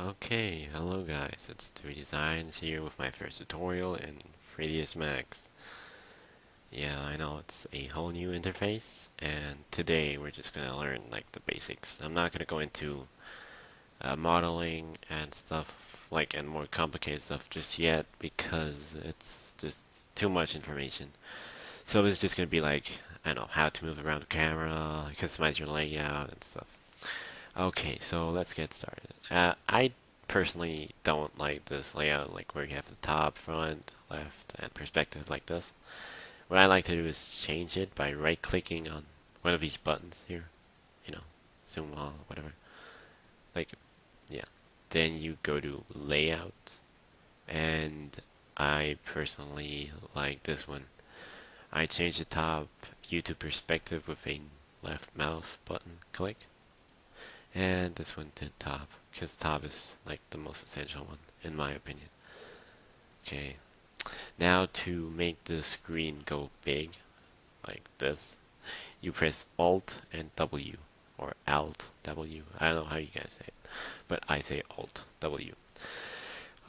Okay, hello guys, it's 3 Designs here with my first tutorial in 3ds Max. Yeah, I know it's a whole new interface, and today we're just gonna learn like the basics. I'm not gonna go into modeling and stuff like and more complicated stuff just yet because it's just too much information. So it's just gonna be like, I don't know, how to move around the camera, customize your layout and stuff. Okay, so let's get started. I personally don't like this layout, like where you have the top, front, left, and perspective like this. What I like to do is change it by right-clicking on one of these buttons here. You know, zoom all, whatever. Like, yeah. Then you go to layout, and I personally like this one. I change the top view to perspective with a left mouse button click. And this one to top, because top is like the most essential one, in my opinion. Okay, now to make the screen go big, like this, you press Alt and W, or Alt W. I don't know how you guys say it, but I say Alt W.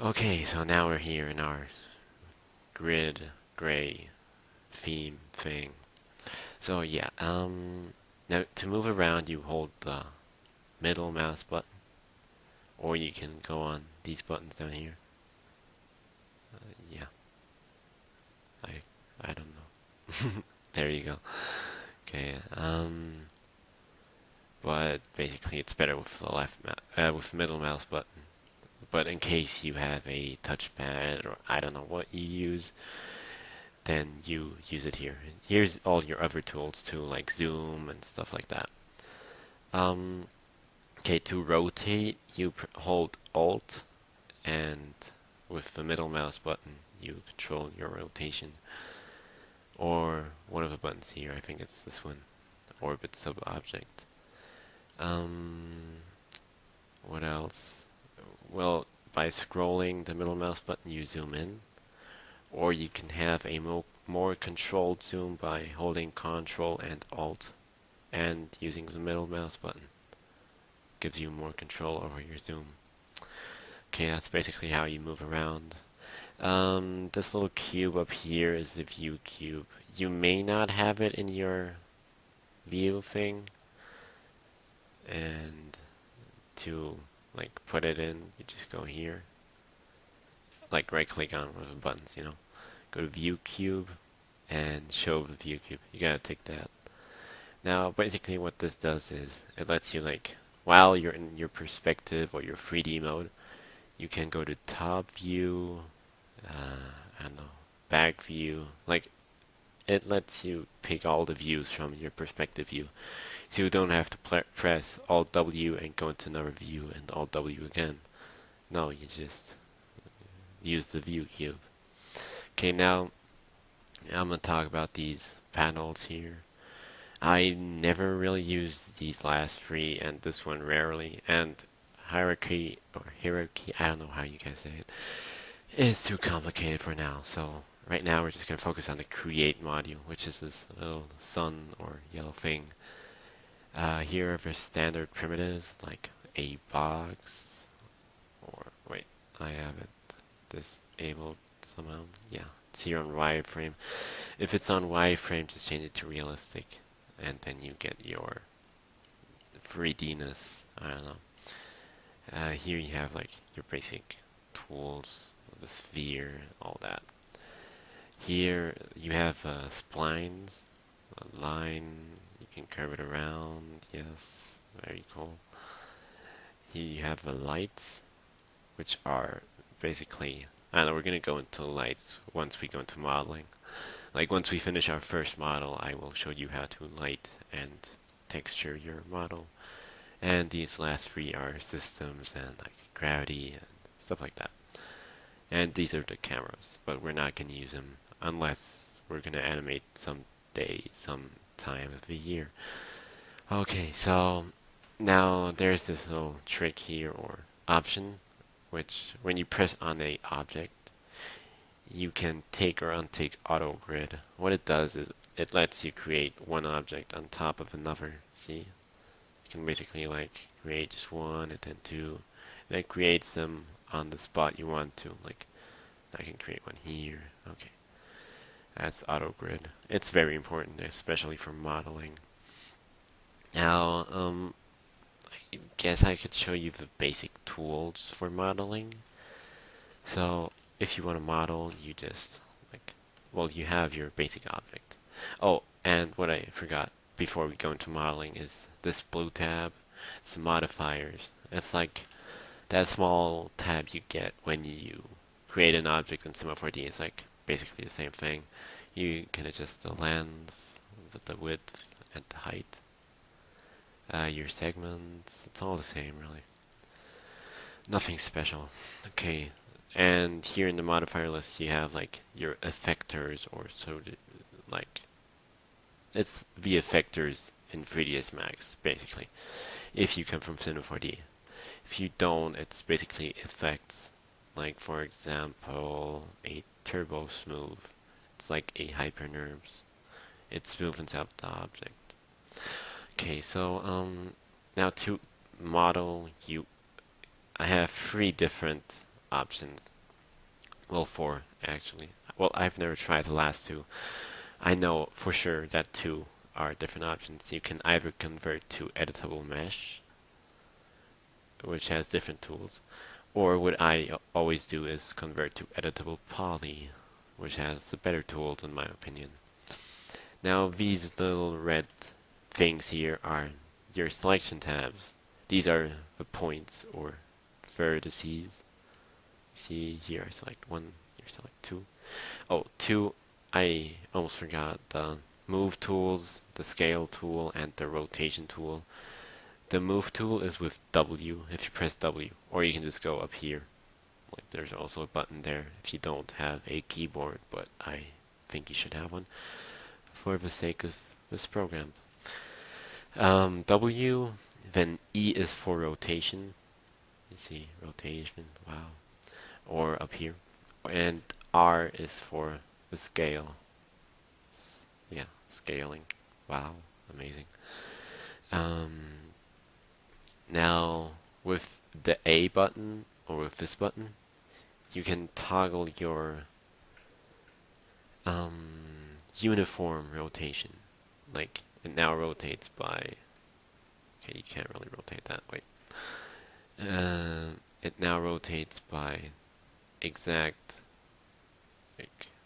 Okay, so now we're here in our grid, gray, theme thing. So yeah, now to move around, you hold the middle mouse button, or you can go on these buttons down here. Yeah, I I don't know. There you go. Okay, but basically it's better with the with the middle mouse button. But in case you have a touchpad or I don't know what you use, then you use it here. Here's all your other tools too, like zoom and stuff like that. Um, okay, to rotate, you hold Alt and with the middle mouse button, you control your rotation. Or one of the buttons here, I think it's this one, orbit sub-object. Um, what else? Well, by scrolling the middle mouse button, you zoom in, or you can have a more controlled zoom by holding Control and Alt and using the middle mouse button. Gives you more control over your zoom. Okay, that's basically how you move around. This little cube up here is the view cube. You may not have it in your view thing, and to like put it in, you just go here, like right click on one of the buttons, go to view cube and show the view cube. You gotta take that. Now, basically what this does is it lets you like, while you're in your perspective or your 3D mode, you can go to top view, I don't know, back view, like it lets you pick all the views from your perspective view. So you don't have to press Alt W and go into another view and Alt W again. No, you just use the view cube. Okay, now I'm going to talk about these panels here. I never really used these last three and this one rarely. And hierarchy, I don't know how you guys say it, is too complicated for now. So right now we're just going to focus on the create module, which is this little sun or yellow thing. Here are the standard primitives, like a box, or wait, I have it disabled somehow. Yeah, it's here on wireframe. If it's on wireframe, just change it to realistic, and then you get your 3D-ness. I don't know. Here you have like your basic tools, the sphere, all that. Here you have splines, a line, you can curve it around, yes, very cool. Here you have the lights, which are basically, I don't know, we're going to go into lights once we go into modeling. Like once we finish our first model, I will show you how to light and texture your model. And these last three are systems and like gravity and stuff like that. And these are the cameras, but we're not going to use them unless we're going to animate someday, some time of the year. Okay, so now there's this little trick here or option, which when you press on a object, you can take or untake auto grid. What it does is it lets you create one object on top of another. See? You can basically like create just one and then two that creates them on the spot you want to. Like, I can create one here. Okay, that's auto grid. It's very important, especially for modeling. Now, I guess I could show you the basic tools for modeling. So, if you want to model, you just you have your basic object. Oh, and what I forgot before we go into modeling is this blue tab. It's modifiers. It's like that small tab you get when you create an object in Cinema 4D. It's like basically the same thing. You can adjust the length, the width, and the height. Your segments, it's all the same really. Nothing special. Okay, and here in the modifier list you have like your effectors, or like it's the effectors in 3ds Max basically. If you come from Cinema 4D, if you don't, it's basically effects. Like for example, a turbo smooth. It's like a hypernerves. It smoothens out the object. Okay, so now to model I have 3 different options. Well, 4 actually. Well, I've never tried the last 2. I know for sure that 2 are different options. You can either convert to editable mesh, which has different tools, or what I always do is convert to editable poly, which has the better tools in my opinion. Now these little red things here are your selection tabs. These are the points or vertices. See here, I select 1, here select 2. Oh, 2, I almost forgot the move tools, the scale tool, and the rotation tool. The move tool is with W if you press W, or you can just go up here. Like there's also a button there if you don't have a keyboard, but I think you should have one for the sake of this program. W, then E is for rotation. You see, rotation, wow. Or up here. And R is for the scale. Yeah, scaling. Wow, amazing. Now, with the A button, or with this button, you can toggle your uniform rotation. Like, it now rotates by... Okay, you can't really rotate that, wait. It now rotates by exact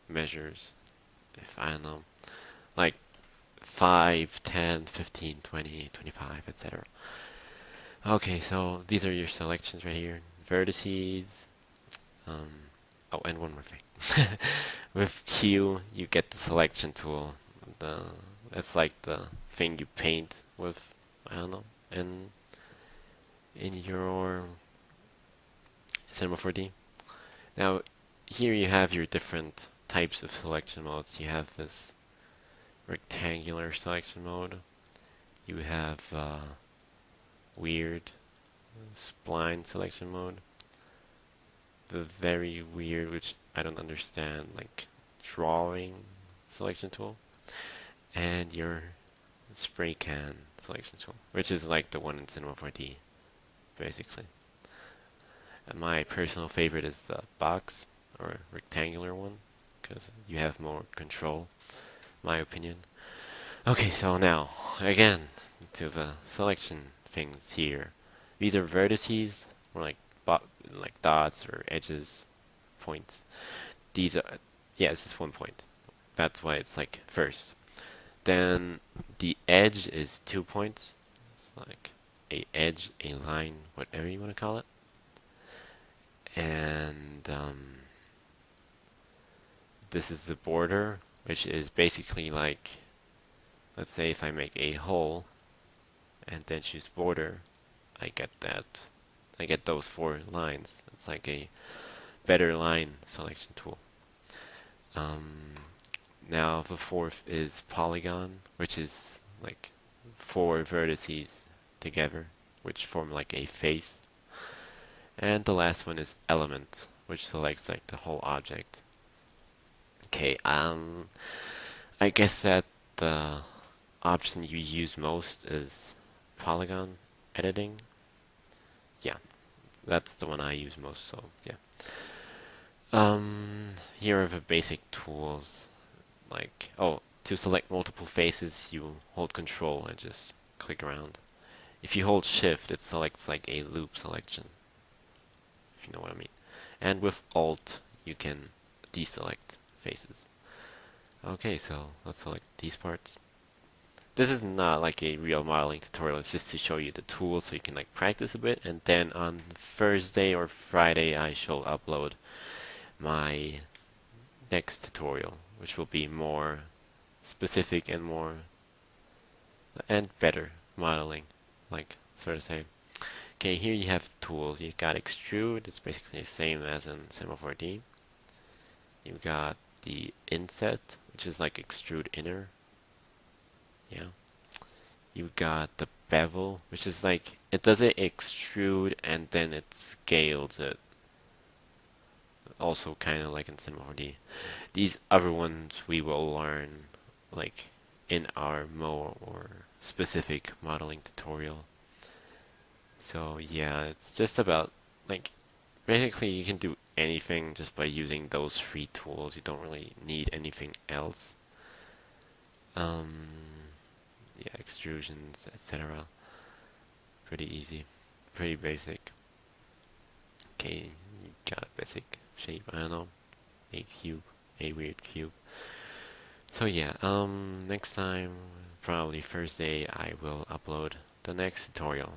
measures, if I don't know, like 5, 10, 15, 20, 25, etc. Okay, so these are your selections right here. Vertices. Oh, and one more thing. With Q, you get the selection tool. It's like the thing you paint with, I don't know, in your Cinema 4D. Now, here you have your different types of selection modes. You have this rectangular selection mode. You have weird spline selection mode. The very weird, which I don't understand, like drawing selection tool. And your spray can selection tool, which is like the one in Cinema 4D, basically. And my personal favorite is the box or rectangular one, because you have more control, my opinion. Okay, so now, again, to the selection things here. These are vertices, or like dots or edges, points. These are, yeah, it's just 1 point. That's why it's like first. Then the edge is 2 points. It's like a edge, a line, whatever you want to call it. And this is the border, which is basically like, let's say if I make a hole and then choose border, I get those 4 lines. It's like a better line selection tool. Now the 4th is polygon, which is like 4 vertices together, which form like a face. And the last one is element, which selects like the whole object. Okay, I guess that the option you use most is polygon editing. Yeah, That's the one I use most, so yeah. Here are the basic tools. Like, oh, to select multiple faces, you hold Control and just click around. If you hold Shift, it selects like a loop selection, if you know what I mean. And with Alt, you can deselect faces. Okay, so let's select these parts. This is not like a real modeling tutorial, it's just to show you the tools so you can like practice a bit, and then on Thursday or Friday I shall upload my next tutorial, which will be more specific and more and better modeling, like sort of say. Okay, here you have the tools. You got extrude, it's basically the same as in Cinema 4D. You've got the inset, which is like extrude inner. Yeah. You got the bevel, which is like it doesn't extrude and then it scales it. Also kind of like in Cinema 4D. These other ones we will learn like in our more or specific modeling tutorial. So yeah, it's just about like basically you can do anything just by using those three tools. You don't really need anything else. Um, yeah, extrusions, etc. Pretty easy, pretty basic. Okay, you got a basic shape. I don't know, a cube, a weird cube. So yeah, next time, probably Thursday, I will upload the next tutorial,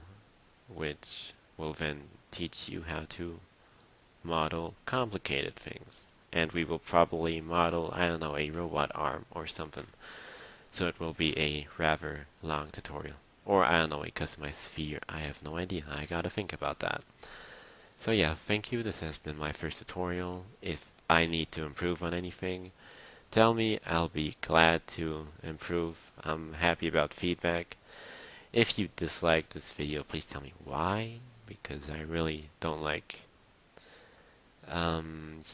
which will then teach you how to model complicated things. And we will probably model, I don't know, a robot arm or something. So it will be a rather long tutorial. Or I don't know, a customized sphere. I have no idea. I gotta think about that. So yeah, thank you. This has been my first tutorial. If I need to improve on anything, tell me. I'll be glad to improve. I'm happy about feedback. If you dislike this video, please tell me why, because I really don't like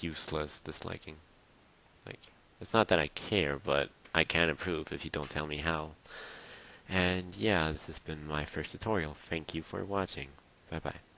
useless disliking. Like, it's not that I care, but I can improve if you don't tell me how. And yeah, this has been my first tutorial. Thank you for watching. Bye bye.